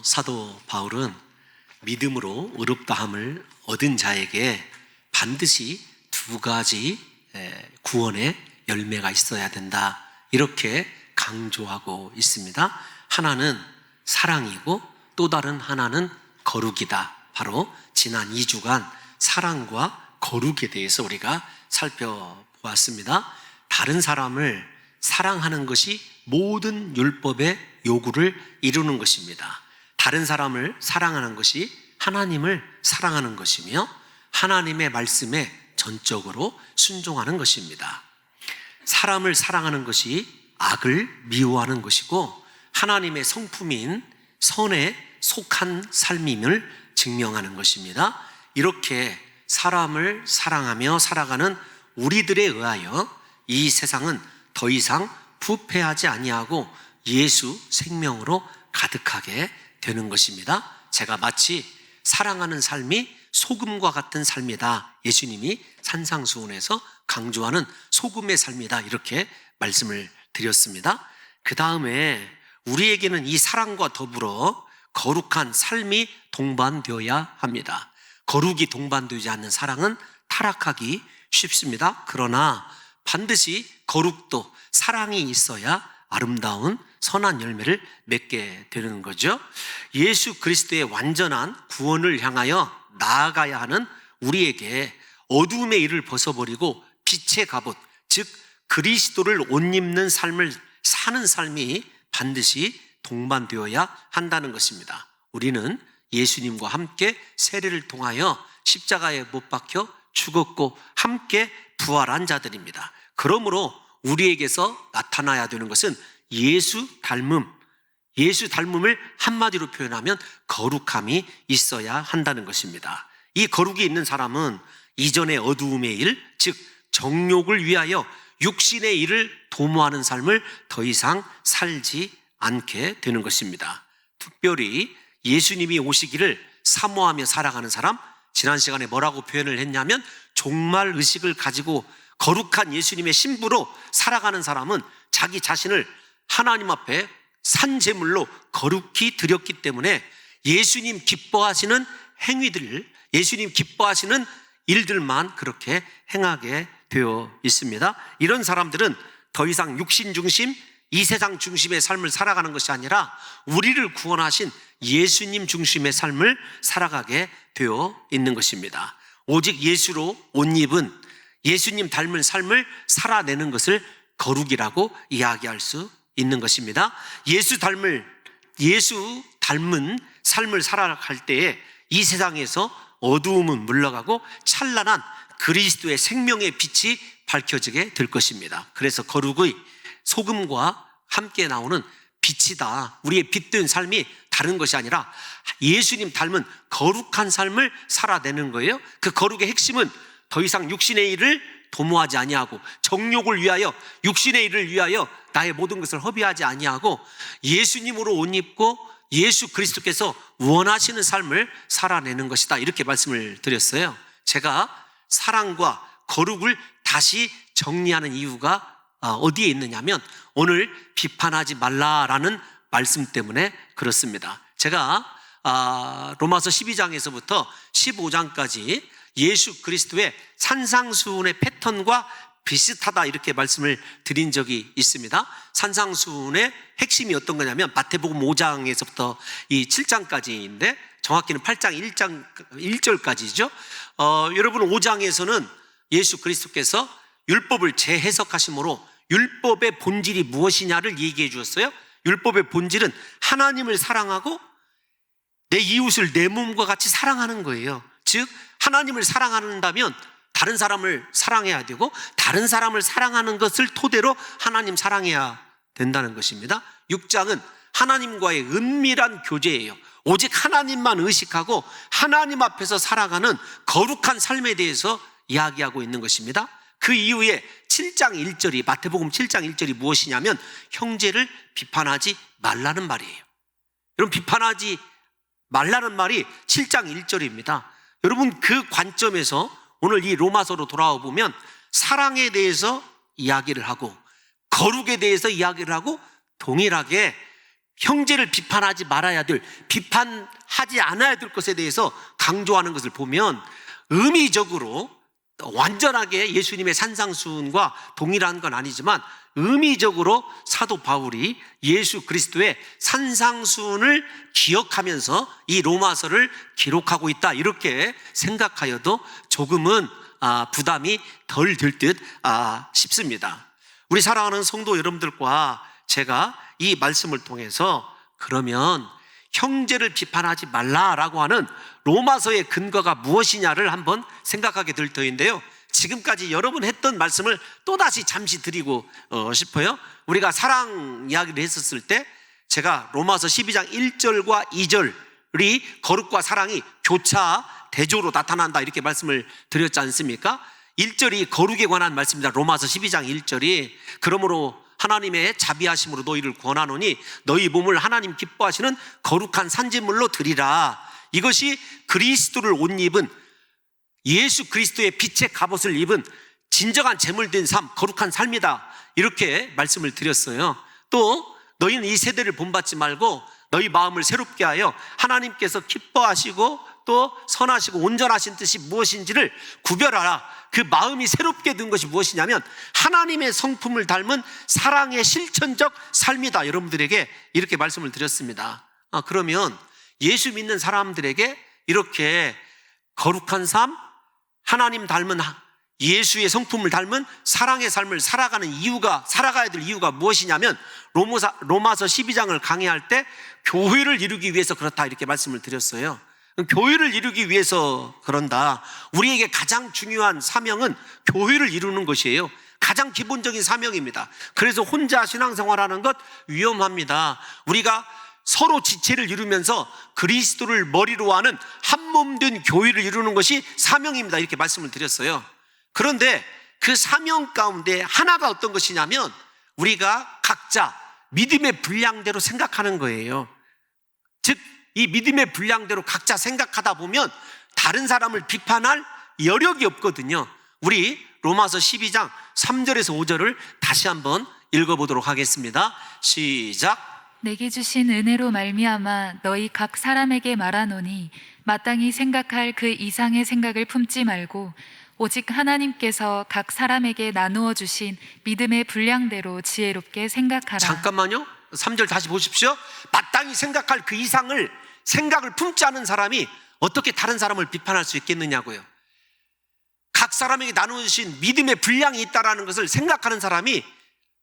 사도 바울은 믿음으로 의롭다함을 얻은 자에게 반드시 두 가지 구원의 열매가 있어야 된다, 이렇게 강조하고 있습니다. 하나는 사랑이고 또 다른 하나는 거룩이다. 바로 지난 2주간 사랑과 거룩에 대해서 우리가 살펴보았습니다. 다른 사람을 사랑하는 것이 모든 율법의 요구를 이루는 것입니다. 다른 사람을 사랑하는 것이 하나님을 사랑하는 것이며 하나님의 말씀에 전적으로 순종하는 것입니다. 사람을 사랑하는 것이 악을 미워하는 것이고 하나님의 성품인 선에 속한 삶임을 증명하는 것입니다. 이렇게 사람을 사랑하며 살아가는 우리들에 의하여 이 세상은 더 이상 부패하지 아니하고 예수 생명으로 가득하게 되는 것입니다. 제가 마치 사랑하는 삶이 소금과 같은 삶이다, 예수님이 산상수훈에서 강조하는 소금의 삶이다, 이렇게 말씀을 드렸습니다. 그 다음에 우리에게는 이 사랑과 더불어 거룩한 삶이 동반되어야 합니다. 거룩이 동반되지 않는 사랑은 타락하기 쉽습니다. 그러나 반드시 거룩도 사랑이 있어야 아름다운 선한 열매를 맺게 되는 거죠. 예수 그리스도의 완전한 구원을 향하여 나아가야 하는 우리에게 어두움의 일을 벗어버리고 빛의 갑옷, 즉 그리스도를 옷 입는 삶을 사는 삶이 반드시 동반되어야 한다는 것입니다. 우리는 예수님과 함께 세례를 통하여 십자가에 못 박혀 죽었고 함께 부활한 자들입니다. 그러므로 우리에게서 나타나야 되는 것은 예수 닮음을 한마디로 표현하면 거룩함이 있어야 한다는 것입니다. 이 거룩이 있는 사람은 이전의 어두움의 일, 즉 정욕을 위하여 육신의 일을 도모하는 삶을 더 이상 살지 않게 되는 것입니다. 특별히 예수님이 오시기를 사모하며 살아가는 사람, 지난 시간에 뭐라고 표현을 했냐면 종말 의식을 가지고 거룩한 예수님의 신부로 살아가는 사람은 자기 자신을 하나님 앞에 산제물로 거룩히 드렸기 때문에 예수님 기뻐하시는 행위들, 예수님 기뻐하시는 일들만 그렇게 행하게 되어 있습니다. 이런 사람들은 더 이상 육신 중심, 이 세상 중심의 삶을 살아가는 것이 아니라 우리를 구원하신 예수님 중심의 삶을 살아가게 되어 있는 것입니다. 오직 예수로 옷 입은 예수님 닮은 삶을 살아내는 것을 거룩이라고 이야기할 수 있는 것입니다. 예수 닮은 삶을 살아갈 때에 이 세상에서 어두움은 물러가고 찬란한 그리스도의 생명의 빛이 밝혀지게 될 것입니다. 그래서 거룩의 소금과 함께 나오는 빛이다. 우리의 빛된 삶이 다른 것이 아니라 예수님 닮은 거룩한 삶을 살아내는 거예요. 그 거룩의 핵심은 더 이상 육신의 일을 도모하지 아니하고 정욕을 위하여, 육신의 일을 위하여 나의 모든 것을 허비하지 아니하고 예수님으로 옷 입고 예수 그리스도께서 원하시는 삶을 살아내는 것이다, 이렇게 말씀을 드렸어요. 제가 사랑과 거룩을 다시 정리하는 이유가 어디에 있느냐면 오늘 비판하지 말라라는 말씀 때문에 그렇습니다. 제가 로마서 12장에서부터 15장까지 예수 그리스도의 산상수훈의 패턴과 비슷하다, 이렇게 말씀을 드린 적이 있습니다. 산상수훈의 핵심이 어떤 거냐면 마태복음 5장에서부터 이 7장까지인데 정확히는 8장 1절까지죠. 여러분 5장에서는 예수 그리스도께서 율법을 재해석하심으로 율법의 본질이 무엇이냐를 얘기해 주었어요. 율법의 본질은 하나님을 사랑하고 내 이웃을 내 몸과 같이 사랑하는 거예요. 즉 하나님을 사랑한다면 다른 사람을 사랑해야 되고 다른 사람을 사랑하는 것을 토대로 하나님 사랑해야 된다는 것입니다. 6장은 하나님과의 은밀한 교제예요. 오직 하나님만 의식하고 하나님 앞에서 살아가는 거룩한 삶에 대해서 이야기하고 있는 것입니다. 그 이후에 7장 1절이, 마태복음 7장 1절이 무엇이냐면 형제를 비판하지 말라는 말이에요. 여러분, 비판하지 말라는 말이 7장 1절입니다. 여러분, 그 관점에서 오늘 이 로마서로 돌아와 보면 사랑에 대해서 이야기를 하고 거룩에 대해서 이야기를 하고 동일하게 형제를 비판하지 말아야 될, 비판하지 않아야 될 것에 대해서 강조하는 것을 보면 의미적으로 완전하게 예수님의 산상수훈과 동일한 건 아니지만 의미적으로 사도 바울이 예수 그리스도의 산상수훈을 기억하면서 이 로마서를 기록하고 있다, 이렇게 생각하여도 조금은 부담이 덜 될 듯 싶습니다. 우리 사랑하는 성도 여러분들과 제가 이 말씀을 통해서 그러면 형제를 비판하지 말라라고 하는 로마서의 근거가 무엇이냐를 한번 생각하게 될 터인데요, 지금까지 여러 번 했던 말씀을 또다시 잠시 드리고 싶어요. 우리가 사랑 이야기를 했었을 때 제가 로마서 12장 1절과 2절이 거룩과 사랑이 교차 대조로 나타난다, 이렇게 말씀을 드렸지 않습니까? 1절이 거룩에 관한 말씀입니다. 로마서 12장 1절이 그러므로 하나님의 자비하심으로 너희를 권하노니 너희 몸을 하나님 기뻐하시는 거룩한 산제물로 드리라. 이것이 그리스도를 옷 입은, 예수 그리스도의 빛의 갑옷을 입은 진정한 제물된 삶, 거룩한 삶이다, 이렇게 말씀을 드렸어요. 또 너희는 이 세대를 본받지 말고 너희 마음을 새롭게 하여 하나님께서 기뻐하시고 또 선하시고 온전하신 뜻이 무엇인지를 구별하라. 그 마음이 새롭게 된 것이 무엇이냐면 하나님의 성품을 닮은 사랑의 실천적 삶이다, 여러분들에게 이렇게 말씀을 드렸습니다. 그러면 예수 믿는 사람들에게 이렇게 거룩한 삶, 하나님 닮은, 예수의 성품을 닮은 사랑의 삶을 살아가는 이유가, 살아가야 될 이유가 무엇이냐면 로마서 12장을 강의할 때 교회를 이루기 위해서 그렇다, 이렇게 말씀을 드렸어요. 교회를 이루기 위해서 그런다. 우리에게 가장 중요한 사명은 교회를 이루는 것이에요. 가장 기본적인 사명입니다. 그래서 혼자 신앙생활하는 것 위험합니다. 우리가 서로 지체를 이루면서 그리스도를 머리로 하는 한몸된 교회를 이루는 것이 사명입니다, 이렇게 말씀을 드렸어요. 그런데 그 사명 가운데 하나가 어떤 것이냐면 우리가 각자 믿음의 분량대로 생각하는 거예요. 즉 이 믿음의 분량대로 각자 생각하다 보면 다른 사람을 비판할 여력이 없거든요. 우리 로마서 12장 3절에서 5절을 다시 한번 읽어보도록 하겠습니다. 시작. 내게 주신 은혜로 말미암아 너희 각 사람에게 말하노니 마땅히 생각할 그 이상의 생각을 품지 말고 오직 하나님께서 각 사람에게 나누어 주신 믿음의 분량대로 지혜롭게 생각하라. 잠깐만요. 3절 다시 보십시오. 마땅히 생각할 그 이상을 생각을 품지 않은 사람이 어떻게 다른 사람을 비판할 수 있겠느냐고요. 각 사람에게 나누신 믿음의 분량이 있다는 것을 생각하는 사람이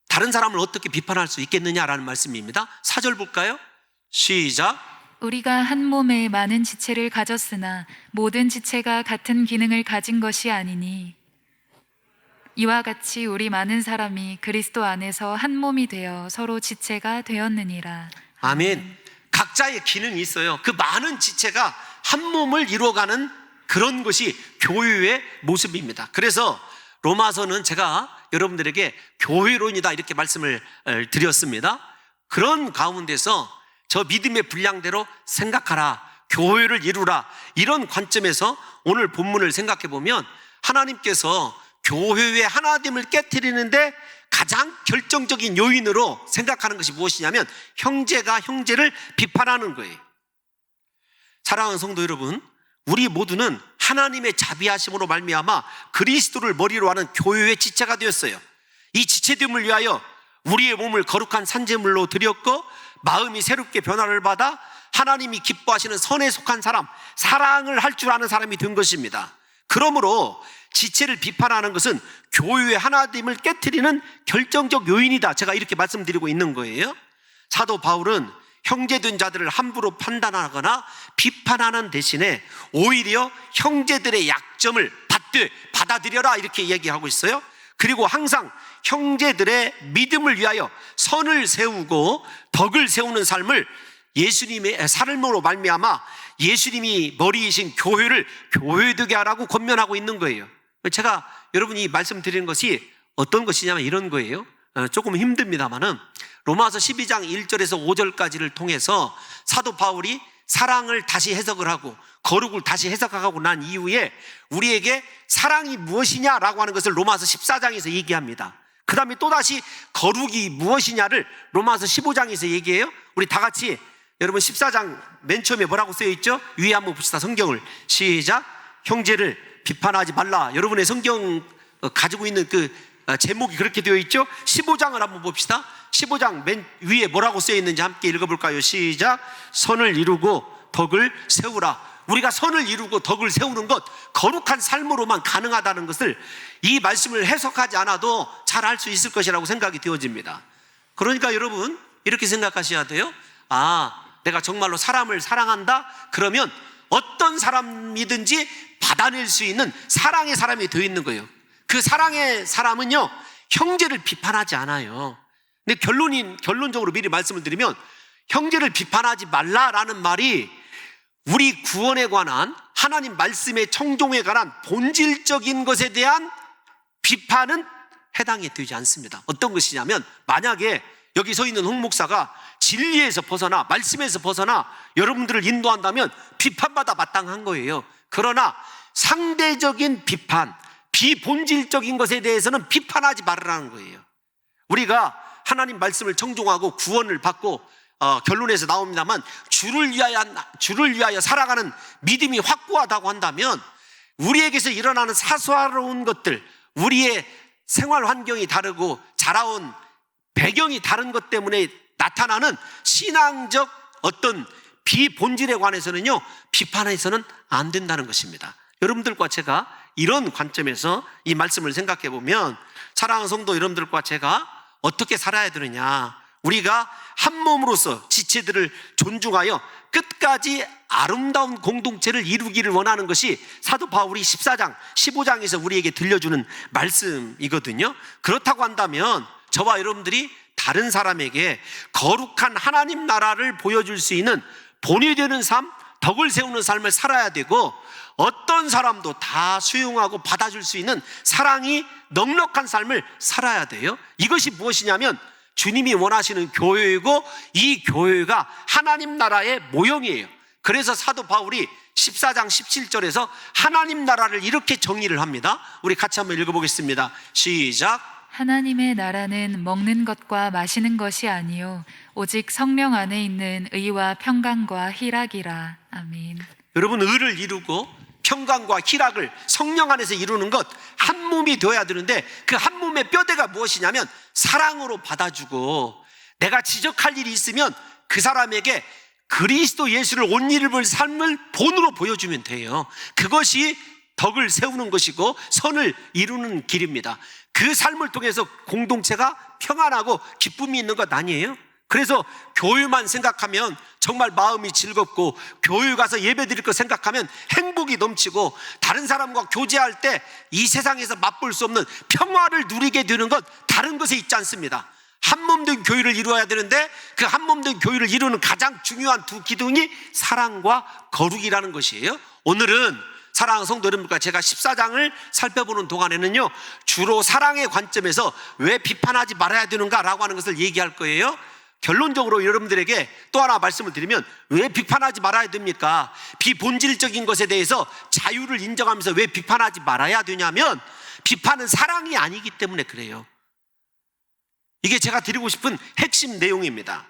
다른 사람을 어떻게 비판할 수 있겠느냐라는 말씀입니다. 4절 볼까요? 시작. 우리가 한 몸에 많은 지체를 가졌으나 모든 지체가 같은 기능을 가진 것이 아니니 이와 같이 우리 많은 사람이 그리스도 안에서 한 몸이 되어 서로 지체가 되었느니라. 아멘. 각자의 기능이 있어요. 그 많은 지체가 한 몸을 이루어가는 그런 것이 교회의 모습입니다. 그래서 로마서는 제가 여러분들에게 교회론이다, 이렇게 말씀을 드렸습니다. 그런 가운데서 저 믿음의 분량대로 생각하라, 교회를 이루라, 이런 관점에서 오늘 본문을 생각해 보면 하나님께서 교회의 하나됨을 깨트리는데 가장 결정적인 요인으로 생각하는 것이 무엇이냐면 형제가 형제를 비판하는 거예요. 사랑하는 성도 여러분, 우리 모두는 하나님의 자비하심으로 말미암아 그리스도를 머리로 하는 교회의 지체가 되었어요. 이 지체됨을 위하여 우리의 몸을 거룩한 산제물로 드렸고 마음이 새롭게 변화를 받아 하나님이 기뻐하시는 선에 속한 사람, 사랑을 할 줄 아는 사람이 된 것입니다. 그러므로 지체를 비판하는 것은 교회의 하나됨을 깨트리는 결정적 요인이다, 제가 이렇게 말씀드리고 있는 거예요. 사도 바울은 형제된 자들을 함부로 판단하거나 비판하는 대신에 오히려 형제들의 약점을 받아들여라, 이렇게 얘기하고 있어요. 그리고 항상 형제들의 믿음을 위하여 선을 세우고 덕을 세우는 삶을 예수님의 삶으로 말미암아 예수님이 머리이신 교회를 교회되게 하라고 권면하고 있는 거예요. 제가 여러분이 말씀드리는 것이 어떤 것이냐면 이런 거예요. 조금 힘듭니다만은 로마서 12장 1절에서 5절까지를 통해서 사도 바울이 사랑을 다시 해석을 하고 거룩을 다시 해석하고 난 이후에 우리에게 사랑이 무엇이냐라고 하는 것을 로마서 14장에서 얘기합니다. 그 다음에 또다시 거룩이 무엇이냐를 로마서 15장에서 얘기해요. 우리 다 같이 여러분 14장 맨 처음에 뭐라고 쓰여 있죠? 위에 한번 봅시다. 성경을 시작. 형제를 비판하지 말라. 여러분의 성경 가지고 있는 그 제목이 그렇게 되어 있죠? 15장을 한번 봅시다. 15장 맨 위에 뭐라고 쓰여 있는지 함께 읽어볼까요? 시작. 선을 이루고 덕을 세우라. 우리가 선을 이루고 덕을 세우는 것, 거룩한 삶으로만 가능하다는 것을 이 말씀을 해석하지 않아도 잘 알 수 있을 것이라고 생각이 되어집니다. 그러니까 여러분 이렇게 생각하셔야 돼요. 내가 정말로 사람을 사랑한다? 그러면 어떤 사람이든지 받아낼 수 있는 사랑의 사람이 되어 있는 거예요. 그 사랑의 사람은요, 형제를 비판하지 않아요. 근데 결론적으로 미리 말씀을 드리면, 형제를 비판하지 말라라는 말이 우리 구원에 관한 하나님 말씀의 청종에 관한 본질적인 것에 대한 비판은 해당이 되지 않습니다. 어떤 것이냐면, 만약에 여기 서 있는 홍 목사가 진리에서 벗어나 말씀에서 벗어나 여러분들을 인도한다면 비판받아 마땅한 거예요. 그러나 상대적인 비판, 비본질적인 것에 대해서는 비판하지 말라는 거예요. 우리가 하나님 말씀을 청종하고 구원을 받고 결론에서 나옵니다만 주를 위하여 살아가는 믿음이 확고하다고 한다면 우리에게서 일어나는 사소한 것들, 우리의 생활 환경이 다르고 자라온 배경이 다른 것 때문에 나타나는 신앙적 어떤 비본질에 관해서는요, 비판해서는 안 된다는 것입니다. 여러분들과 제가 이런 관점에서 이 말씀을 생각해 보면, 사랑하는 성도 여러분들과 제가 어떻게 살아야 되느냐, 우리가 한 몸으로서 지체들을 존중하여 끝까지 아름다운 공동체를 이루기를 원하는 것이 사도 바울이 14장, 15장에서 우리에게 들려주는 말씀이거든요. 그렇다고 한다면 저와 여러분들이 다른 사람에게 거룩한 하나님 나라를 보여줄 수 있는 본이 되는 삶, 덕을 세우는 삶을 살아야 되고, 어떤 사람도 다 수용하고 받아줄 수 있는 사랑이 넉넉한 삶을 살아야 돼요. 이것이 무엇이냐면 주님이 원하시는 교회이고, 이 교회가 하나님 나라의 모형이에요. 그래서 사도 바울이 14장 17절에서 하나님 나라를 이렇게 정의를 합니다. 우리 같이 한번 읽어보겠습니다. 시작. 하나님의 나라는 먹는 것과 마시는 것이 아니요 오직 성령 안에 있는 의와 평강과 희락이라. 아멘. 여러분, 의를 이루고 평강과 희락을 성령 안에서 이루는 것, 한 몸이 되어야 되는데 그 한 몸의 뼈대가 무엇이냐면 사랑으로 받아주고, 내가 지적할 일이 있으면 그 사람에게 그리스도 예수를 옷 입을 삶을 본으로 보여주면 돼요. 그것이 덕을 세우는 것이고 선을 이루는 길입니다. 그 삶을 통해서 공동체가 평안하고 기쁨이 있는 것 아니에요? 그래서 교회만 생각하면 정말 마음이 즐겁고, 교회 가서 예배 드릴 거 생각하면 행복이 넘치고, 다른 사람과 교제할 때 이 세상에서 맛볼 수 없는 평화를 누리게 되는 것, 다른 것에 있지 않습니다. 한 몸 된 교회를 이루어야 되는데 그 한 몸 된 교회를 이루는 가장 중요한 두 기둥이 사랑과 거룩이라는 것이에요. 오늘은 사랑하는 성도 여러분과 제가 14장을 살펴보는 동안에는요, 주로 사랑의 관점에서 왜 비판하지 말아야 되는가라고 하는 것을 얘기할 거예요. 결론적으로 여러분들에게 또 하나 말씀을 드리면, 왜 비판하지 말아야 됩니까? 비본질적인 것에 대해서 자유를 인정하면서 왜 비판하지 말아야 되냐면, 비판은 사랑이 아니기 때문에 그래요. 이게 제가 드리고 싶은 핵심 내용입니다.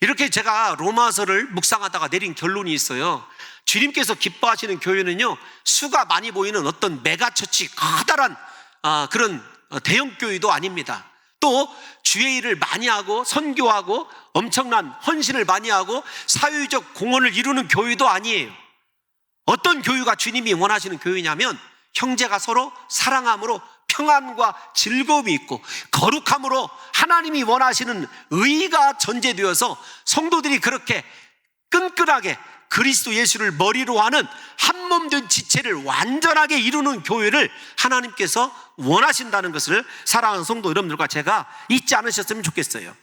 이렇게 제가 로마서를 묵상하다가 내린 결론이 있어요. 주님께서 기뻐하시는 교회는요, 수가 많이 보이는 어떤 메가처치, 커다란 그런 대형 교회도 아닙니다. 또 주의 일을 많이 하고 선교하고 엄청난 헌신을 많이 하고 사회적 공헌을 이루는 교회도 아니에요. 어떤 교회가 주님이 원하시는 교회냐면, 형제가 서로 사랑함으로 평안과 즐거움이 있고, 거룩함으로 하나님이 원하시는 의가 전제되어서 성도들이 그렇게 끈끈하게 그리스도 예수를 머리로 하는 한 몸 된 지체를 완전하게 이루는 교회를 하나님께서 원하신다는 것을 사랑하는 성도 여러분들과 제가 잊지 않으셨으면 좋겠어요.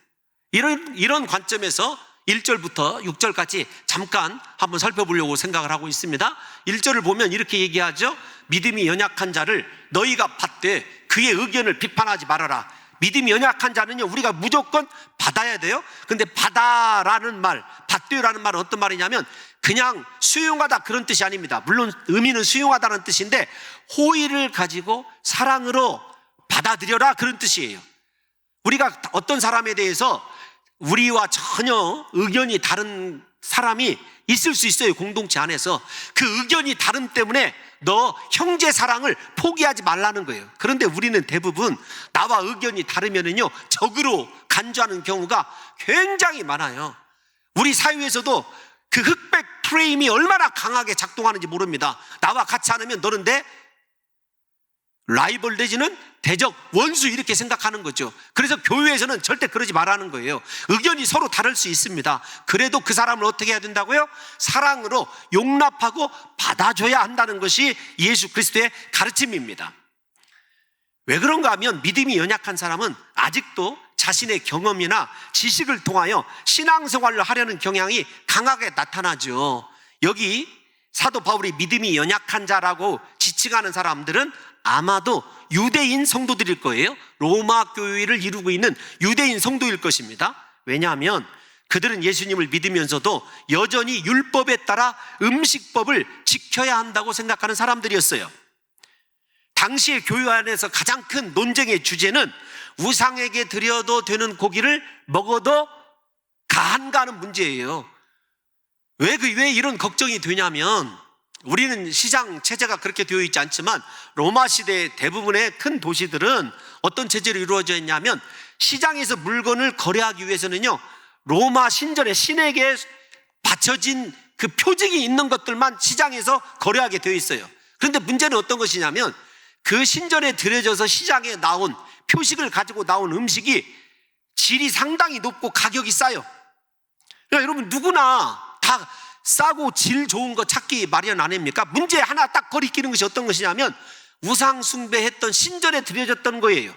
이런 관점에서 1절부터 6절까지 잠깐 한번 살펴보려고 생각을 하고 있습니다. 1절을 보면 이렇게 얘기하죠. 믿음이 연약한 자를 너희가 받되 그의 의견을 비판하지 말아라. 믿음이 연약한 자는요, 우리가 무조건 받아야 돼요. 근데 받아라는 말, 받되라는 말은 어떤 말이냐면 그냥 수용하다 그런 뜻이 아닙니다. 물론 의미는 수용하다는 뜻인데 호의를 가지고 사랑으로 받아들여라 그런 뜻이에요. 우리가 어떤 사람에 대해서 우리와 전혀 의견이 다른 사람이 있을 수 있어요. 공동체 안에서. 그 의견이 다름 때문에 너 형제 사랑을 포기하지 말라는 거예요. 그런데 우리는 대부분 나와 의견이 다르면은요, 적으로 간주하는 경우가 굉장히 많아요. 우리 사회에서도 그 흑백 프레임이 얼마나 강하게 작동하는지 모릅니다. 나와 같이 않으면 너는 내 라이벌 내지는 대적, 원수 이렇게 생각하는 거죠. 그래서 교회에서는 절대 그러지 말라는 거예요. 의견이 서로 다를 수 있습니다. 그래도 그 사람을 어떻게 해야 된다고요? 사랑으로 용납하고 받아줘야 한다는 것이 예수 그리스도의 가르침입니다. 왜 그런가 하면 믿음이 연약한 사람은 아직도 자신의 경험이나 지식을 통하여 신앙생활을 하려는 경향이 강하게 나타나죠. 여기 사도 바울이 믿음이 연약한 자라고 지칭하는 사람들은 아마도 유대인 성도들일 거예요. 로마 교회를 이루고 있는 유대인 성도일 것입니다. 왜냐하면 그들은 예수님을 믿으면서도 여전히 율법에 따라 음식법을 지켜야 한다고 생각하는 사람들이었어요. 당시의 교회 안에서 가장 큰 논쟁의 주제는 우상에게 드려도 되는 고기를 먹어도 가한가 하는 문제예요. 왜 이런 걱정이 되냐면, 우리는 시장 체제가 그렇게 되어 있지 않지만 로마 시대 대부분의 큰 도시들은 어떤 체제로 이루어져 있냐면, 시장에서 물건을 거래하기 위해서는요, 로마 신전의 신에게 바쳐진 그 표징이 있는 것들만 시장에서 거래하게 되어 있어요. 그런데 문제는 어떤 것이냐면, 그 신전에 들여져서 시장에 나온 표식을 가지고 나온 음식이 질이 상당히 높고 가격이 싸요. 그러니까 여러분, 누구나 다 싸고 질 좋은 거 찾기 마련 아닙니까? 문제 하나 딱 거리끼는 것이 어떤 것이냐면, 우상 숭배했던 신전에 들여졌던 거예요.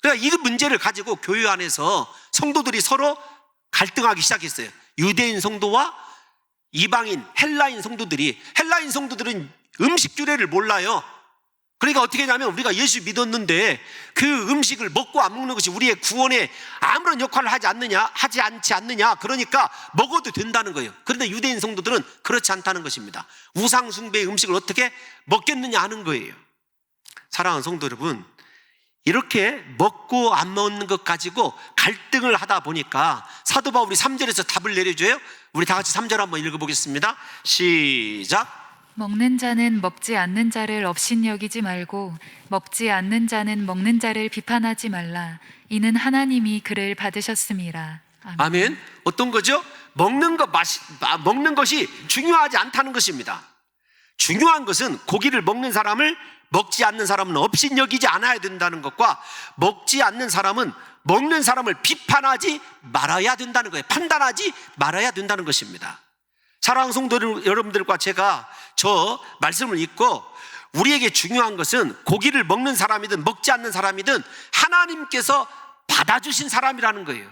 그러니까 이 문제를 가지고 교회 안에서 성도들이 서로 갈등하기 시작했어요. 유대인 성도와 이방인 헬라인 성도들이, 헬라인 성도들은 음식 규례를 몰라요. 그러니까 어떻게 하냐면, 우리가 예수 믿었는데 그 음식을 먹고 안 먹는 것이 우리의 구원에 아무런 역할을 하지 않지 않느냐, 그러니까 먹어도 된다는 거예요. 그런데 유대인 성도들은 그렇지 않다는 것입니다. 우상 숭배의 음식을 어떻게 먹겠느냐 하는 거예요. 사랑하는 성도 여러분, 이렇게 먹고 안 먹는 것 가지고 갈등을 하다 보니까 사도 바울이 3절에서 답을 내려줘요. 우리 다 같이 3절 한번 읽어보겠습니다. 시작. 먹는 자는 먹지 않는 자를 업신여기지 말고 먹지 않는 자는 먹는 자를 비판하지 말라. 이는 하나님이 그를 받으셨음이라. 아멘. 아멘. 어떤 거죠? 먹는 것이 중요하지 않다는 것입니다. 중요한 것은 고기를 먹는 사람을 먹지 않는 사람은 업신여기지 않아야 된다는 것과, 먹지 않는 사람은 먹는 사람을 비판하지 말아야 된다는 거예요. 판단하지 말아야 된다는 것입니다. 사랑하는 성도 여러분들과 제가 저 말씀을 읽고, 우리에게 중요한 것은 고기를 먹는 사람이든 먹지 않는 사람이든 하나님께서 받아주신 사람이라는 거예요.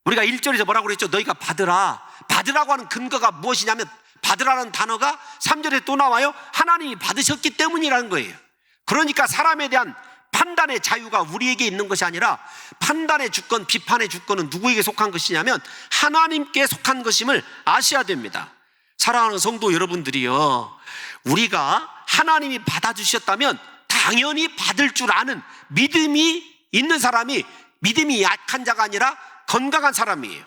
우리가 1절에서 뭐라고 그랬죠? 너희가 받으라고 하는 근거가 무엇이냐면, 받으라는 단어가 3절에 또 나와요. 하나님이 받으셨기 때문이라는 거예요. 그러니까 사람에 대한 판단의 자유가 우리에게 있는 것이 아니라, 판단의 주권, 비판의 주권은 누구에게 속한 것이냐면 하나님께 속한 것임을 아셔야 됩니다. 사랑하는 성도 여러분들이요, 우리가 하나님이 받아주셨다면 당연히 받을 줄 아는 믿음이 있는 사람이 믿음이 약한 자가 아니라 건강한 사람이에요.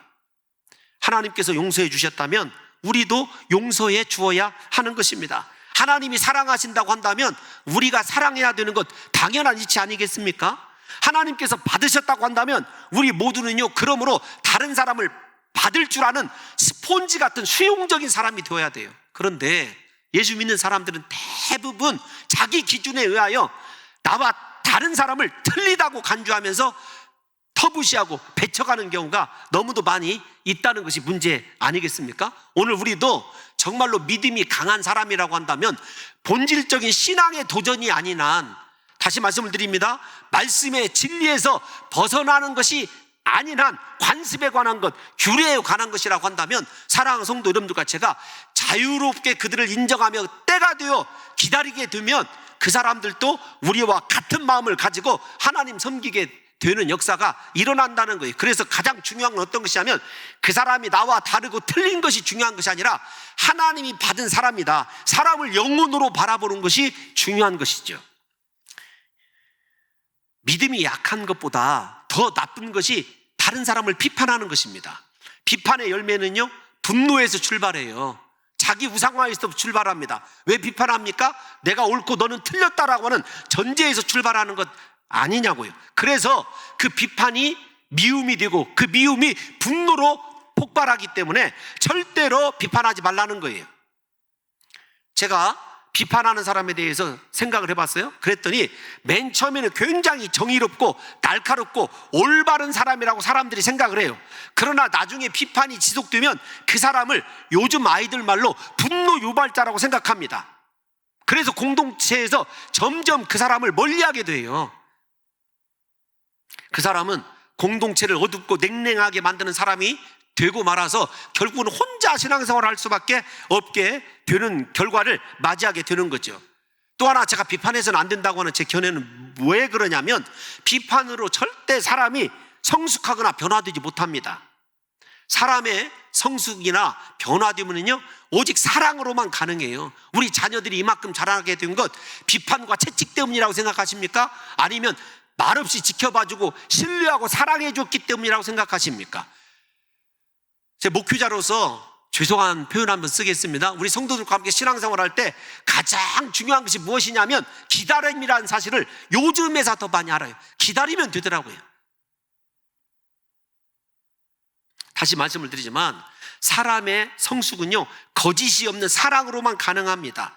하나님께서 용서해 주셨다면 우리도 용서해 주어야 하는 것입니다. 하나님이 사랑하신다고 한다면 우리가 사랑해야 되는 것 당연한 이치 아니겠습니까? 하나님께서 받으셨다고 한다면 우리 모두는요, 그러므로 다른 사람을 받을 줄 아는 스폰지 같은 수용적인 사람이 되어야 돼요. 그런데 예수 믿는 사람들은 대부분 자기 기준에 의하여 나와 다른 사람을 틀리다고 간주하면서 터부시하고 배척하는 경우가 너무도 많이 있다는 것이 문제 아니겠습니까? 오늘 우리도 정말로 믿음이 강한 사람이라고 한다면 본질적인 신앙의 도전이 아닌 한, 다시 말씀을 드립니다, 말씀의 진리에서 벗어나는 것이 아닌 한, 관습에 관한 것, 규례에 관한 것이라고 한다면, 사랑하는 성도 여러분들과 제가 자유롭게 그들을 인정하며 때가 되어 기다리게 되면 그 사람들도 우리와 같은 마음을 가지고 하나님 섬기게 되는 역사가 일어난다는 거예요. 그래서 가장 중요한 건 어떤 것이냐면, 그 사람이 나와 다르고 틀린 것이 중요한 것이 아니라 하나님이 받은 사람이다, 사람을 영혼으로 바라보는 것이 중요한 것이죠. 믿음이 약한 것보다 더 더 나쁜 것이 다른 사람을 비판하는 것입니다. 비판의 열매는요, 분노에서 출발해요. 자기 우상화에서 출발합니다. 왜 비판합니까? 내가 옳고 너는 틀렸다라고 하는 전제에서 출발하는 것 아니냐고요. 그래서 그 비판이 미움이 되고 그 미움이 분노로 폭발하기 때문에 절대로 비판하지 말라는 거예요. 제가 비판하는 사람에 대해서 생각을 해봤어요. 그랬더니 맨 처음에는 굉장히 정의롭고 날카롭고 올바른 사람이라고 사람들이 생각을 해요. 그러나 나중에 비판이 지속되면 그 사람을 요즘 아이들 말로 분노 유발자라고 생각합니다. 그래서 공동체에서 점점 그 사람을 멀리하게 돼요. 그 사람은 공동체를 어둡고 냉랭하게 만드는 사람이 되고 말아서 결국은 혼자 신앙생활을 할 수밖에 없게 되는 결과를 맞이하게 되는 거죠. 또 하나 제가 비판해서는 안 된다고 하는 제 견해는 왜 그러냐면, 비판으로 절대 사람이 성숙하거나 변화되지 못합니다. 사람의 성숙이나 변화되면요, 오직 사랑으로만 가능해요. 우리 자녀들이 이만큼 자라게 된 것 비판과 채찍 때문이라고 생각하십니까? 아니면 말없이 지켜봐주고 신뢰하고 사랑해줬기 때문이라고 생각하십니까? 제 목회자로서 죄송한 표현 한번 쓰겠습니다. 우리 성도들과 함께 신앙생활 할 때 가장 중요한 것이 무엇이냐면 기다림이라는 사실을 요즘에서 더 많이 알아요. 기다리면 되더라고요. 다시 말씀을 드리지만 사람의 성숙은요, 거짓이 없는 사랑으로만 가능합니다.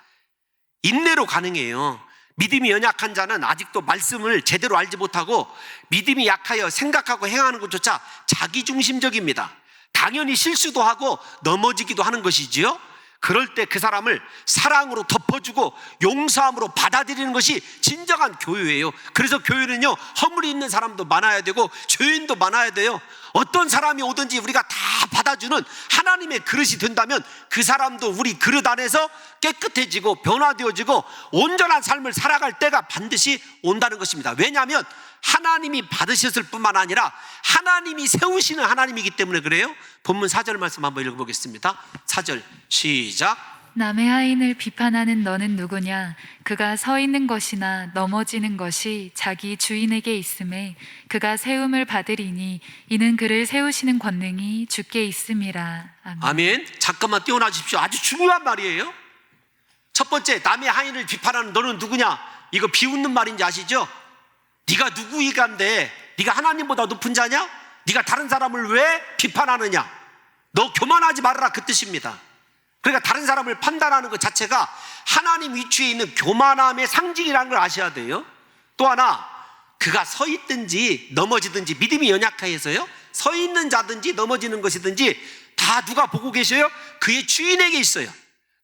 인내로 가능해요. 믿음이 연약한 자는 아직도 말씀을 제대로 알지 못하고 믿음이 약하여 생각하고 행하는 것조차 자기중심적입니다. 당연히 실수도 하고 넘어지기도 하는 것이지요. 그럴 때 그 사람을 사랑으로 덮어주고 용서함으로 받아들이는 것이 진정한 교회예요. 그래서 교회는요, 허물이 있는 사람도 많아야 되고 죄인도 많아야 돼요. 어떤 사람이 오든지 우리가 다 받아주는 하나님의 그릇이 된다면 그 사람도 우리 그릇 안에서 깨끗해지고 변화되어지고 온전한 삶을 살아갈 때가 반드시 온다는 것입니다. 왜냐하면 하나님이 받으셨을 뿐만 아니라 하나님이 세우시는 하나님이기 때문에 그래요. 본문 4절 말씀 한번 읽어보겠습니다. 4절 시작. 남의 하인을 비판하는 너는 누구냐? 그가 서 있는 것이나 넘어지는 것이 자기 주인에게 있음에 그가 세움을 받으리니 이는 그를 세우시는 권능이 주께 있음이라. 아멘. 아멘. 잠깐만 띄워놔 주십시오. 아주 중요한 말이에요. 첫 번째, 남의 하인을 비판하는 너는 누구냐? 이거 비웃는 말인지 아시죠? 네가 누구이간데 네가 하나님보다 높은 자냐? 네가 다른 사람을 왜 비판하느냐? 너 교만하지 말아라, 그 뜻입니다. 그러니까 다른 사람을 판단하는 것 자체가 하나님 위치에 있는 교만함의 상징이라는 걸 아셔야 돼요. 또 하나, 그가 서 있든지 넘어지든지 믿음이 연약해서요, 서 있는 자든지 넘어지는 것이든지 다 누가 보고 계셔요? 그의 주인에게 있어요.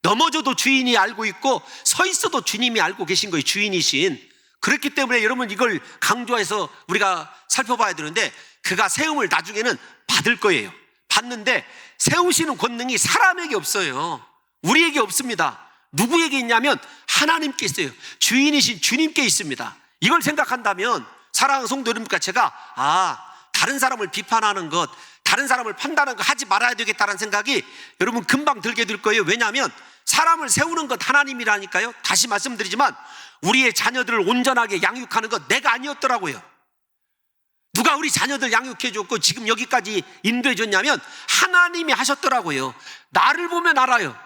넘어져도 주인이 알고 있고 서 있어도 주님이 알고 계신 거예요. 주인이신. 그렇기 때문에 여러분 이걸 강조해서 우리가 살펴봐야 되는데, 그가 세움을 나중에는 받을 거예요. 받는데 세우시는 권능이 사람에게 없어요. 우리에게 없습니다. 누구에게 있냐면 하나님께 있어요. 주인이신 주님께 있습니다. 이걸 생각한다면 사랑하는 성도 여러분과 제가 다른 사람을 비판하는 것, 다른 사람을 판단하는 것 하지 말아야 되겠다는 생각이 여러분 금방 들게 될 거예요. 왜냐하면 사람을 세우는 것 하나님이라니까요. 다시 말씀드리지만 우리의 자녀들을 온전하게 양육하는 것 내가 아니었더라고요. 누가 우리 자녀들 양육해줬고 지금 여기까지 인도해줬냐면 하나님이 하셨더라고요. 나를 보면 알아요.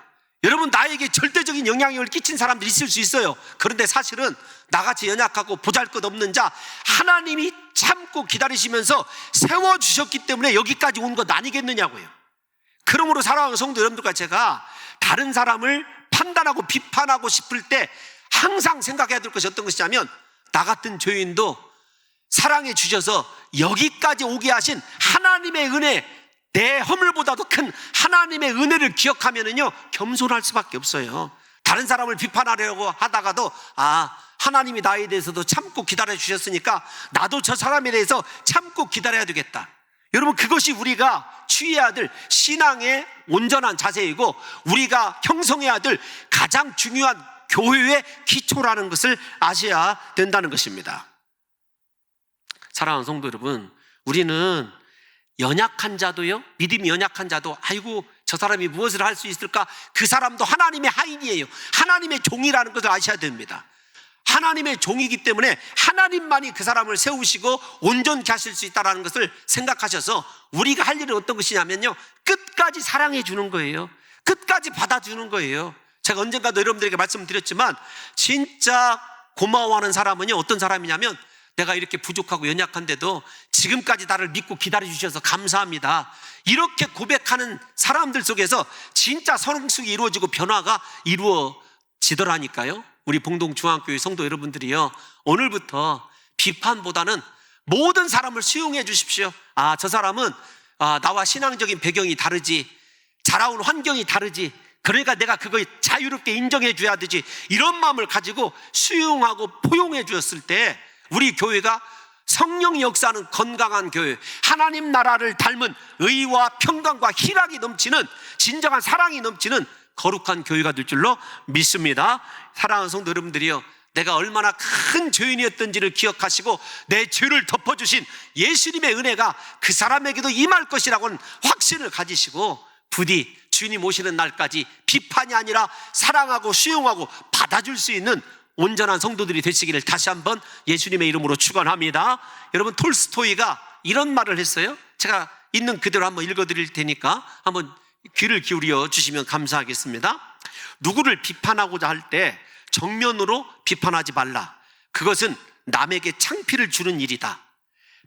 여러분, 나에게 절대적인 영향력을 끼친 사람들이 있을 수 있어요. 그런데 사실은 나같이 연약하고 보잘것없는 자 하나님이 참고 기다리시면서 세워주셨기 때문에 여기까지 온 것 아니겠느냐고요. 그러므로 사랑하는 성도 여러분들과 제가 다른 사람을 판단하고 비판하고 싶을 때 항상 생각해야 될 것이 어떤 것이냐면, 나 같은 죄인도 사랑해 주셔서 여기까지 오게 하신 하나님의 은혜, 내 허물보다도 큰 하나님의 은혜를 기억하면은요, 겸손할 수밖에 없어요. 다른 사람을 비판하려고 하다가도 하나님이 나에 대해서도 참고 기다려 주셨으니까 나도 저 사람에 대해서 참고 기다려야 되겠다. 여러분, 그것이 우리가 취해야 될 신앙의 온전한 자세이고 우리가 형성해야 될 가장 중요한 교회의 기초라는 것을 아셔야 된다는 것입니다. 사랑하는 성도 여러분, 우리는 연약한 자도요, 믿음이 연약한 자도 아이고 저 사람이 무엇을 할 수 있을까? 그 사람도 하나님의 하인이에요. 하나님의 종이라는 것을 아셔야 됩니다. 하나님의 종이기 때문에 하나님만이 그 사람을 세우시고 온전케 하실 수 있다는 것을 생각하셔서 우리가 할 일은 어떤 것이냐면요, 끝까지 사랑해 주는 거예요. 끝까지 받아주는 거예요. 제가 언젠가도 여러분들에게 말씀드렸지만 진짜 고마워하는 사람은요, 어떤 사람이냐면 내가 이렇게 부족하고 연약한데도 지금까지 나를 믿고 기다려주셔서 감사합니다, 이렇게 고백하는 사람들 속에서 진짜 성숙이 이루어지고 변화가 이루어지더라니까요. 우리 봉동중앙교회 성도 여러분들이요, 오늘부터 비판보다는 모든 사람을 수용해 주십시오. 저 사람은 나와 신앙적인 배경이 다르지, 자라온 환경이 다르지, 그러니까 내가 그걸 자유롭게 인정해 줘야 되지, 이런 마음을 가지고 수용하고 포용해 주었을 때 우리 교회가 성령이 역사하는 건강한 교회, 하나님 나라를 닮은 의와 평강과 희락이 넘치는 진정한 사랑이 넘치는 거룩한 교회가 될 줄로 믿습니다. 사랑하는 성도 여러분들이요, 내가 얼마나 큰 죄인이었던지를 기억하시고 내 죄를 덮어주신 예수님의 은혜가 그 사람에게도 임할 것이라고는 확신을 가지시고 부디 주님 오시는 날까지 비판이 아니라 사랑하고 수용하고 받아줄 수 있는 온전한 성도들이 되시기를 다시 한번 예수님의 이름으로 축원합니다. 여러분, 톨스토이가 이런 말을 했어요. 제가 있는 그대로 한번 읽어드릴 테니까 한번 귀를 기울여 주시면 감사하겠습니다. 누구를 비판하고자 할 때 정면으로 비판하지 말라. 그것은 남에게 창피를 주는 일이다.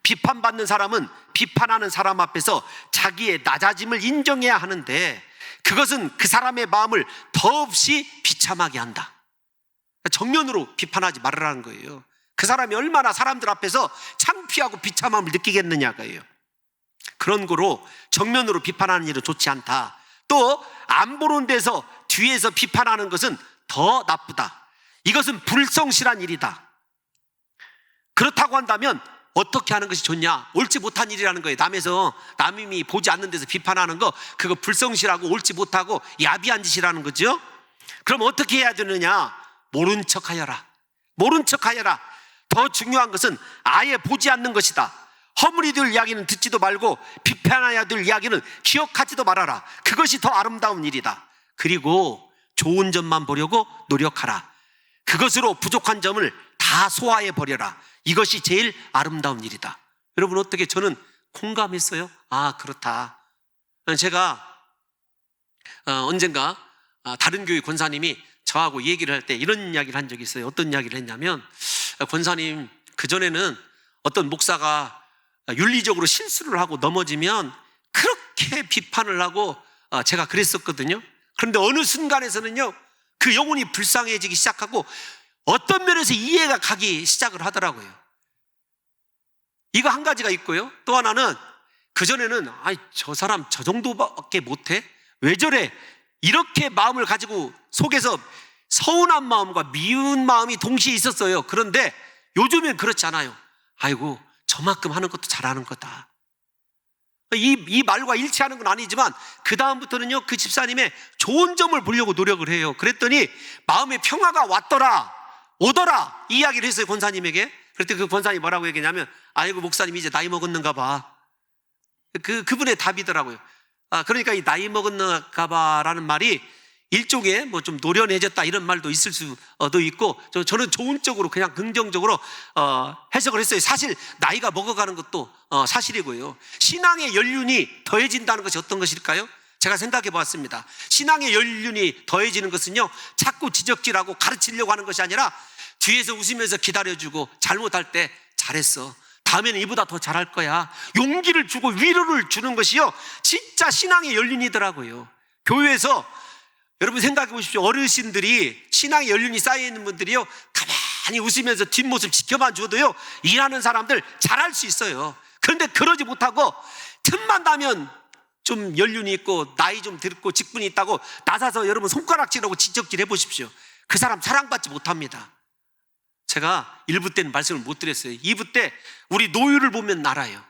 비판받는 사람은 비판하는 사람 앞에서 자기의 낮아짐을 인정해야 하는데 그것은 그 사람의 마음을 더없이 비참하게 한다. 정면으로 비판하지 말라는 거예요. 그 사람이 얼마나 사람들 앞에서 창피하고 비참함을 느끼겠느냐고요. 그런 거로 정면으로 비판하는 일은 좋지 않다. 또 안 보는 데서 뒤에서 비판하는 것은 더 나쁘다. 이것은 불성실한 일이다. 그렇다고 한다면 어떻게 하는 것이 좋냐? 옳지 못한 일이라는 거예요. 남이 보지 않는 데서 비판하는 거, 그거 불성실하고 옳지 못하고 야비한 짓이라는 거죠. 그럼 어떻게 해야 되느냐? 모른 척하여라. 모른 척하여라. 더 중요한 것은 아예 보지 않는 것이다. 허물이 될 이야기는 듣지도 말고 비판해야 될 이야기는 기억하지도 말아라. 그것이 더 아름다운 일이다. 그리고 좋은 점만 보려고 노력하라. 그것으로 부족한 점을 다 소화해 버려라. 이것이 제일 아름다운 일이다. 여러분, 어떻게 저는 공감했어요? 그렇다. 제가 언젠가 다른 교회 권사님이 저하고 얘기를 할 때 이런 이야기를 한 적이 있어요. 어떤 이야기를 했냐면, 권사님, 그전에는 어떤 목사가 윤리적으로 실수를 하고 넘어지면 그렇게 비판을 하고 제가 그랬었거든요. 그런데 어느 순간에서는요, 그 영혼이 불쌍해지기 시작하고 어떤 면에서 이해가 가기 시작을 하더라고요. 이거 한 가지가 있고요. 또 하나는 그전에는 저 사람 저 정도밖에 못해? 왜 저래? 이렇게 마음을 가지고 속에서 서운한 마음과 미운 마음이 동시에 있었어요. 그런데 요즘엔 그렇지 않아요. 아이고, 저만큼 하는 것도 잘하는 거다. 이 말과 일치하는 건 아니지만 그 다음부터는요, 그 집사님의 좋은 점을 보려고 노력을 해요. 그랬더니 마음의 평화가 오더라 이 이야기를 했어요, 권사님에게. 그랬더니 그 권사님이 뭐라고 얘기했냐면, 아이고, 목사님 이제 나이 먹었는가 봐. 그분의 답이더라고요. 그러니까 이 나이 먹었는가 봐라는 말이 일종의 뭐 좀 노련해졌다 이런 말도 있을 수도 있고, 저는 좋은 쪽으로 그냥 긍정적으로 해석을 했어요. 사실 나이가 먹어가는 것도 사실이고요. 신앙의 연륜이 더해진다는 것이 어떤 것일까요? 제가 생각해 보았습니다. 신앙의 연륜이 더해지는 것은요, 자꾸 지적질하고 가르치려고 하는 것이 아니라 뒤에서 웃으면서 기다려주고 잘못할 때 잘했어, 다음에는 이보다 더 잘할 거야, 용기를 주고 위로를 주는 것이요, 진짜 신앙의 연륜이더라고요. 교회에서 여러분 생각해 보십시오. 어르신들이, 신앙의 연륜이 쌓여있는 분들이요, 가만히 웃으면서 뒷모습 지켜만 줘도요, 일하는 사람들 잘할 수 있어요. 그런데 그러지 못하고 틈만 나면 좀 연륜이 있고 나이 좀 들고 직분이 있다고 나서서 여러분 손가락질하고 지적질 해보십시오. 그 사람 사랑받지 못합니다. 제가 1부 때는 말씀을 못 드렸어요. 2부 때 우리 노유를 보면 알아요.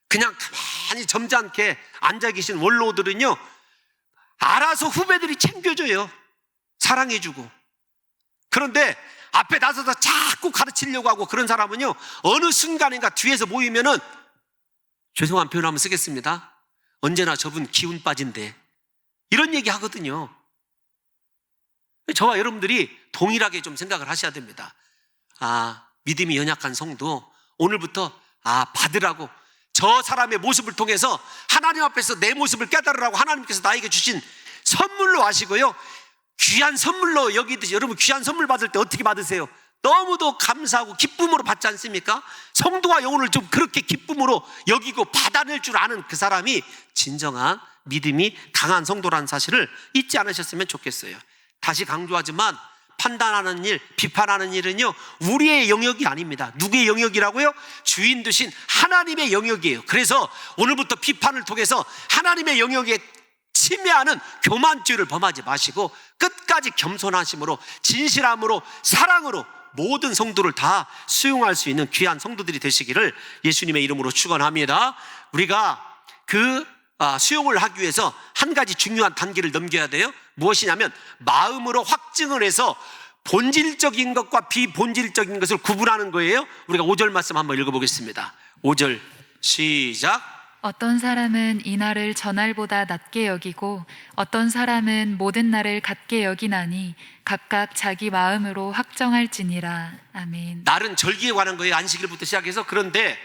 그냥 가만히 점잖게 앉아 계신 원로들은요, 알아서 후배들이 챙겨줘요. 사랑해주고. 그런데 앞에 나서서 자꾸 가르치려고 하고 그런 사람은요, 어느 순간인가 뒤에서 모이면은, 죄송한 표현 한번 쓰겠습니다, 언제나 저분 기운 빠진대, 이런 얘기 하거든요. 저와 여러분들이 동일하게 좀 생각을 하셔야 됩니다. 믿음이 연약한 성도 오늘부터 받으라고, 저 사람의 모습을 통해서 하나님 앞에서 내 모습을 깨달으라고 하나님께서 나에게 주신 선물로 하시고요, 귀한 선물로 여기듯이, 여러분 귀한 선물 받을 때 어떻게 받으세요? 너무도 감사하고 기쁨으로 받지 않습니까? 성도와 영혼을 좀 그렇게 기쁨으로 여기고 받아낼 줄 아는 그 사람이 진정한 믿음이 강한 성도라는 사실을 잊지 않으셨으면 좋겠어요. 다시 강조하지만 판단하는 일, 비판하는 일은요, 우리의 영역이 아닙니다. 누구의 영역이라고요? 주인 되신 하나님의 영역이에요. 그래서 오늘부터 비판을 통해서 하나님의 영역에 침해하는 교만죄를 범하지 마시고 끝까지 겸손하심으로, 진실함으로, 사랑으로 모든 성도를 다 수용할 수 있는 귀한 성도들이 되시기를 예수님의 이름으로 축원합니다. 우리가 수용을 하기 위해서 한 가지 중요한 단계를 넘겨야 돼요. 무엇이냐면 마음으로 확증을 해서 본질적인 것과 비본질적인 것을 구분하는 거예요. 우리가 5절 말씀 한번 읽어보겠습니다. 5절 시작. 어떤 사람은 이 날을 저날보다 낮게 여기고 어떤 사람은 모든 날을 같게 여기나니 각각 자기 마음으로 확정할지니라. 아멘. 날은 절기에 관한 거예요. 안식일부터 시작해서. 그런데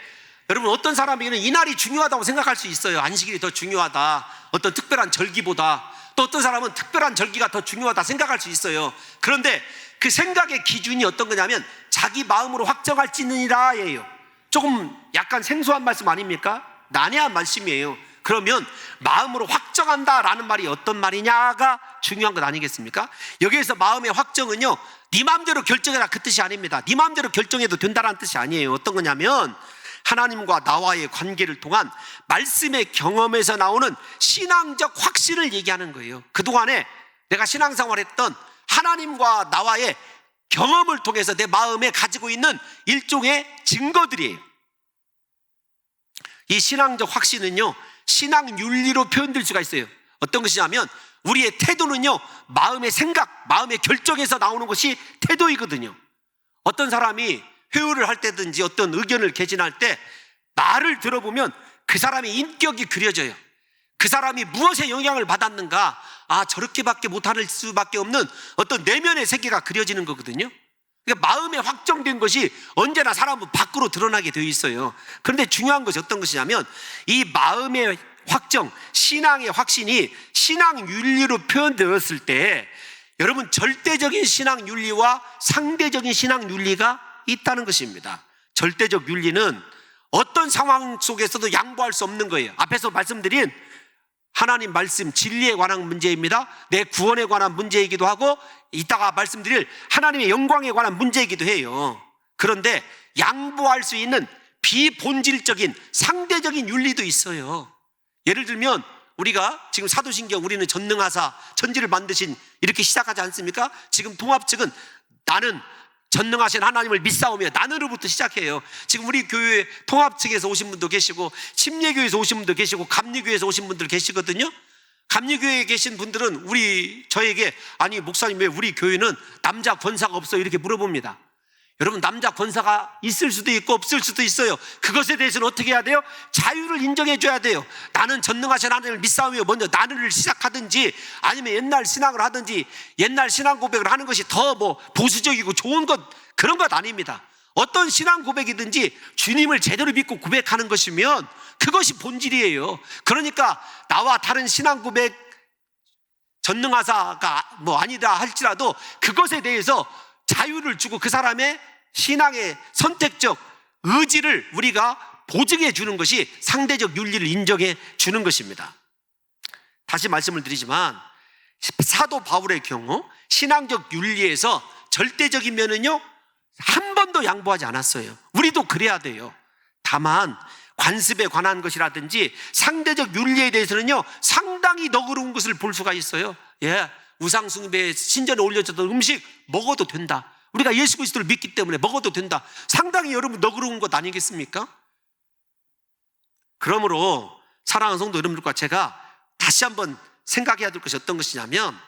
여러분, 어떤 사람에게는 이 날이 중요하다고 생각할 수 있어요. 안식일이 더 중요하다, 어떤 특별한 절기보다. 또 어떤 사람은 특별한 절기가 더 중요하다 생각할 수 있어요. 그런데 그 생각의 기준이 어떤 거냐면 자기 마음으로 확정할지니라 예요. 조금 약간 생소한 말씀 아닙니까? 난해한 말씀이에요. 그러면 마음으로 확정한다라는 말이 어떤 말이냐가 중요한 것 아니겠습니까? 여기에서 마음의 확정은요, 네 마음대로 결정해라 그 뜻이 아닙니다. 네 마음대로 결정해도 된다라는 뜻이 아니에요. 어떤 거냐면 하나님과 나와의 관계를 통한 말씀의 경험에서 나오는 신앙적 확신을 얘기하는 거예요. 그동안에 내가 신앙생활했던 하나님과 나와의 경험을 통해서 내 마음에 가지고 있는 일종의 증거들이에요. 이 신앙적 확신은요, 신앙 윤리로 표현될 수가 있어요. 어떤 것이냐면 우리의 태도는요, 마음의 생각, 마음의 결정에서 나오는 것이 태도이거든요. 어떤 사람이 회의를 할 때든지 어떤 의견을 개진할 때 말을 들어보면 그 사람의 인격이 그려져요. 그 사람이 무엇에 영향을 받았는가, 저렇게밖에 못할 수밖에 없는 어떤 내면의 세계가 그려지는 거거든요. 그러니까 마음에 확정된 것이 언제나 사람은 밖으로 드러나게 되어 있어요. 그런데 중요한 것이 어떤 것이냐면 이 마음의 확정, 신앙의 확신이 신앙 윤리로 표현되었을 때 여러분, 절대적인 신앙 윤리와 상대적인 신앙 윤리가 있다는 것입니다. 절대적 윤리는 어떤 상황 속에서도 양보할 수 없는 거예요. 앞에서 말씀드린 하나님 말씀, 진리에 관한 문제입니다. 내 구원에 관한 문제이기도 하고 이따가 말씀드릴 하나님의 영광에 관한 문제이기도 해요. 그런데 양보할 수 있는 비본질적인 상대적인 윤리도 있어요. 예를 들면 우리가 지금 사도신경, 우리는 전능하사 천지를 만드신 이렇게 시작하지 않습니까? 지금 통합 측은 나는 전능하신 하나님을 믿사오며, 나는으로부터 시작해요. 지금 우리 교회 통합 측에서 오신 분도 계시고 침례교회에서 오신 분도 계시고 감리교회에서 오신 분들 계시거든요. 감리교회에 계신 분들은 저에게 아니 목사님, 왜 우리 교회는 남자 권사가 없어요? 이렇게 물어봅니다. 여러분, 남자 권사가 있을 수도 있고 없을 수도 있어요. 그것에 대해서는 어떻게 해야 돼요? 자유를 인정해 줘야 돼요. 나는 전능하신 하나님을 믿사오며 먼저 나는을 시작하든지 아니면 옛날 신앙을 하든지, 옛날 신앙 고백을 하는 것이 더 보수적이고 좋은 것, 그런 것 아닙니다. 어떤 신앙 고백이든지 주님을 제대로 믿고 고백하는 것이면 그것이 본질이에요. 그러니까 나와 다른 신앙 고백, 전능하사가 아니다 할지라도 그것에 대해서 자유를 주고 그 사람의 신앙의 선택적 의지를 우리가 보증해 주는 것이 상대적 윤리를 인정해 주는 것입니다. 다시 말씀을 드리지만 사도 바울의 경우 신앙적 윤리에서 절대적인 면은요, 한 번도 양보하지 않았어요. 우리도 그래야 돼요. 다만 관습에 관한 것이라든지 상대적 윤리에 대해서는요, 상당히 너그러운 것을 볼 수가 있어요. 우상 숭배에 신전에 올려졌던 음식 먹어도 된다. 우리가 예수 그리스도를 믿기 때문에 먹어도 된다. 상당히 여러분 너그러운 것 아니겠습니까? 그러므로 사랑하는 성도 여러분들과 제가 다시 한번 생각해야 될 것이 어떤 것이냐면,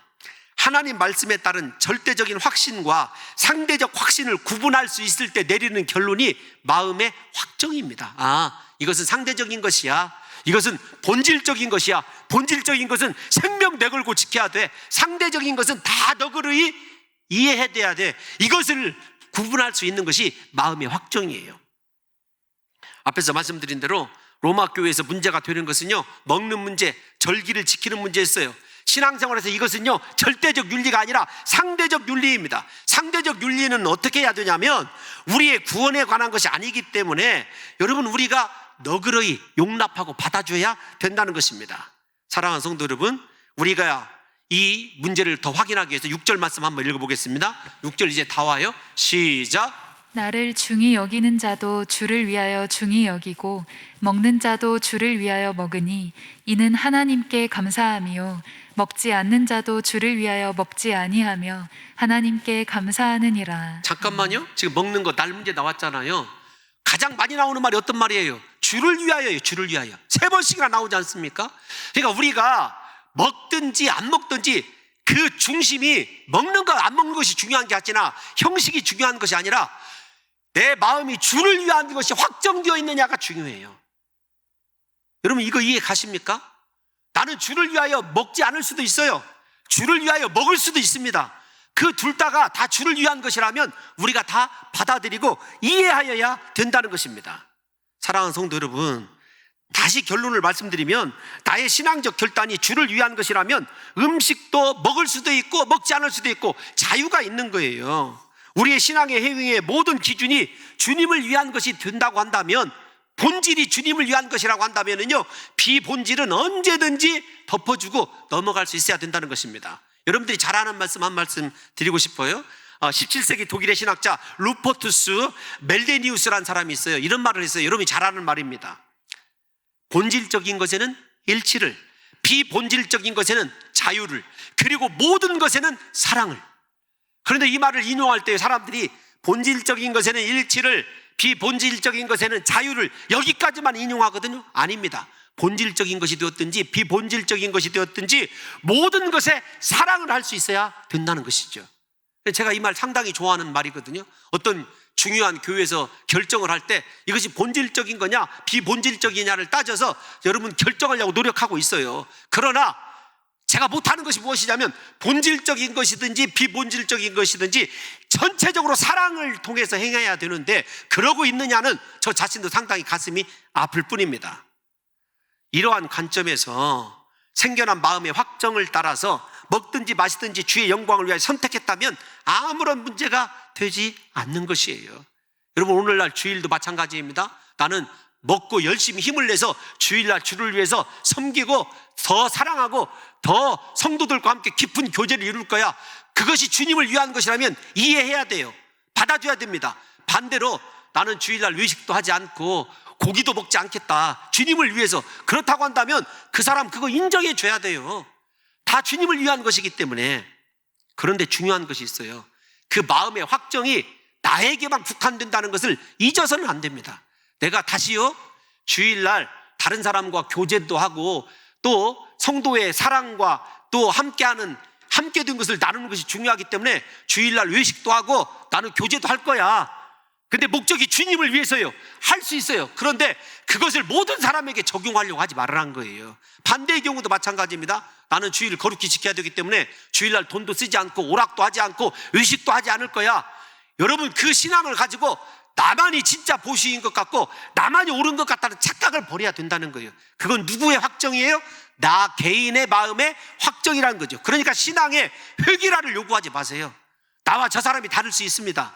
하나님 말씀에 따른 절대적인 확신과 상대적 확신을 구분할 수 있을 때 내리는 결론이 마음의 확정입니다. 이것은 상대적인 것이야, 이것은 본질적인 것이야. 본질적인 것은 생명 내걸고 지켜야 돼. 상대적인 것은 다 너그러이 이해해야 돼. 이것을 구분할 수 있는 것이 마음의 확정이에요. 앞에서 말씀드린 대로 로마 교회에서 문제가 되는 것은요, 먹는 문제, 절기를 지키는 문제였어요. 신앙생활에서 이것은요, 절대적 윤리가 아니라 상대적 윤리입니다. 상대적 윤리는 어떻게 해야 되냐면 우리의 구원에 관한 것이 아니기 때문에 여러분, 우리가 너그러이 용납하고 받아줘야 된다는 것입니다. 사랑하는 성도 여러분, 우리가 이 문제를 더 확인하기 위해서 6절 말씀 한번 읽어보겠습니다. 6절 이제 다 와요. 시작. 나를 중히 여기는 자도 주를 위하여 중히 여기고 먹는 자도 주를 위하여 먹으니 이는 하나님께 감사함이요 먹지 않는 자도 주를 위하여 먹지 아니하며 하나님께 감사하느니라. 잠깐만요. 지금 먹는 거 날 문제 나왔잖아요. 가장 많이 나오는 말이 어떤 말이에요? 주를 위하여요. 주를 위하여. 3번씩이나 나오지 않습니까? 그러니까 우리가 먹든지 안 먹든지 그 중심이 먹는 거 안 먹는 것이 중요한 게 아니라 형식이 중요한 것이 아니라 내 마음이 주를 위한 것이 확정되어 있느냐가 중요해요. 여러분, 이거 이해 가십니까? 나는 주를 위하여 먹지 않을 수도 있어요. 주를 위하여 먹을 수도 있습니다. 그 둘 다가 다 주를 위한 것이라면 우리가 다 받아들이고 이해하여야 된다는 것입니다. 사랑하는 성도 여러분, 다시 결론을 말씀드리면 나의 신앙적 결단이 주를 위한 것이라면 음식도 먹을 수도 있고 먹지 않을 수도 있고 자유가 있는 거예요. 우리의 신앙의 행위의 모든 기준이 주님을 위한 것이 된다고 한다면, 본질이 주님을 위한 것이라고 한다면요, 비본질은 언제든지 덮어주고 넘어갈 수 있어야 된다는 것입니다. 여러분들이 잘 아는 말씀 한 말씀 드리고 싶어요. 17세기 독일의 신학자 루퍼투스 멜데니우스라는 사람이 있어요. 이런 말을 했어요. 여러분이 잘 아는 말입니다. 본질적인 것에는 일치를, 비본질적인 것에는 자유를, 그리고 모든 것에는 사랑을. 그런데 이 말을 인용할 때 사람들이 본질적인 것에는 일치를, 비본질적인 것에는 자유를, 여기까지만 인용하거든요. 아닙니다. 본질적인 것이 되었든지 비본질적인 것이 되었든지 모든 것에 사랑을 할 수 있어야 된다는 것이죠. 제가 이 말 상당히 좋아하는 말이거든요. 어떤 중요한 교회에서 결정을 할 때 이것이 본질적인 거냐 비본질적이냐를 따져서 여러분 결정하려고 노력하고 있어요. 그러나 제가 못하는 것이 무엇이냐면 본질적인 것이든지 비본질적인 것이든지 전체적으로 사랑을 통해서 행해야 되는데 그러고 있느냐는 저 자신도 상당히 가슴이 아플 뿐입니다. 이러한 관점에서 생겨난 마음의 확정을 따라서 먹든지 마시든지 주의 영광을 위하여 선택했다면 아무런 문제가 되지 않는 것이에요. 여러분, 오늘날 주일도 마찬가지입니다. 나는 먹고 열심히 힘을 내서 주일날 주를 위해서 섬기고 더 사랑하고 더 성도들과 함께 깊은 교제를 이룰 거야. 그것이 주님을 위한 것이라면 이해해야 돼요. 받아줘야 됩니다. 반대로 나는 주일날 외식도 하지 않고 고기도 먹지 않겠다, 주님을 위해서, 그렇다고 한다면 그 사람 그거 인정해 줘야 돼요. 다 주님을 위한 것이기 때문에. 그런데 중요한 것이 있어요. 그 마음의 확정이 나에게만 국한된다는 것을 잊어서는 안 됩니다. 내가 다시요 주일날 다른 사람과 교제도 하고 또 성도의 사랑과 또 함께 된 것을 나누는 것이 중요하기 때문에 주일날 외식도 하고 나는 교제도 할 거야. 근데 목적이 주님을 위해서요. 할 수 있어요. 그런데 그것을 모든 사람에게 적용하려고 하지 말라는 거예요. 반대의 경우도 마찬가지입니다. 나는 주일을 거룩히 지켜야 되기 때문에 주일날 돈도 쓰지 않고 오락도 하지 않고 의식도 하지 않을 거야. 여러분, 그 신앙을 가지고 나만이 진짜 보수인 것 같고 나만이 옳은 것 같다는 착각을 버려야 된다는 거예요. 그건 누구의 확정이에요? 나 개인의 마음의 확정이라는 거죠. 그러니까 신앙에 획일화를 요구하지 마세요. 나와 저 사람이 다를 수 있습니다.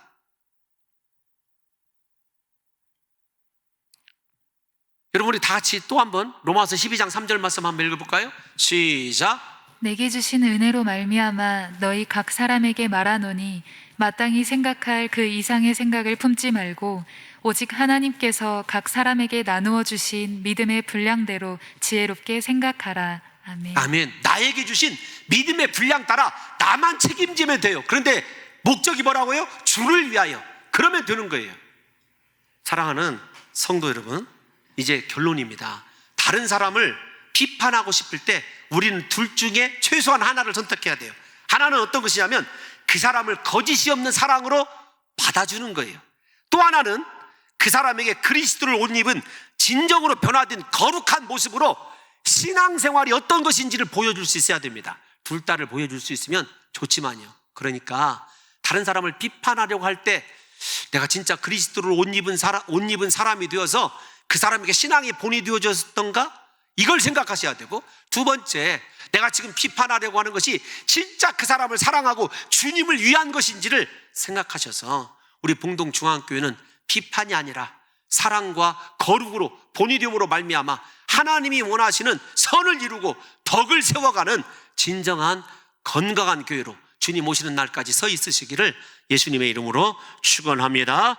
여러분, 우리 다 같이 또 한번 로마서 12장 3절 말씀 한번 읽어볼까요? 시작. 내게 주신 은혜로 말미암아 너희 각 사람에게 말하노니 마땅히 생각할 그 이상의 생각을 품지 말고 오직 하나님께서 각 사람에게 나누어 주신 믿음의 분량대로 지혜롭게 생각하라. 아멘. 아멘. 나에게 주신 믿음의 분량 따라 나만 책임지면 돼요. 그런데 목적이 뭐라고요? 주를 위하여. 그러면 되는 거예요. 사랑하는 성도 여러분, 이제 결론입니다. 다른 사람을 비판하고 싶을 때 우리는 둘 중에 최소한 하나를 선택해야 돼요. 하나는 어떤 것이냐면 그 사람을 거짓이 없는 사랑으로 받아주는 거예요. 또 하나는 그 사람에게 그리스도를 옷 입은 진정으로 변화된 거룩한 모습으로 신앙생활이 어떤 것인지를 보여줄 수 있어야 됩니다. 둘 다를 보여줄 수 있으면 좋지만요. 그러니까 다른 사람을 비판하려고 할 때 내가 진짜 그리스도를 옷 입은 사람이 되어서 그 사람에게 신앙의 본이 되어졌던가? 이걸 생각하셔야 되고, 두 번째, 내가 지금 비판하려고 하는 것이 진짜 그 사람을 사랑하고 주님을 위한 것인지를 생각하셔서 우리 봉동중앙교회는 비판이 아니라 사랑과 거룩으로 본이 됨으로 말미암아 하나님이 원하시는 선을 이루고 덕을 세워가는 진정한 건강한 교회로 주님 오시는 날까지 서 있으시기를 예수님의 이름으로 축원합니다.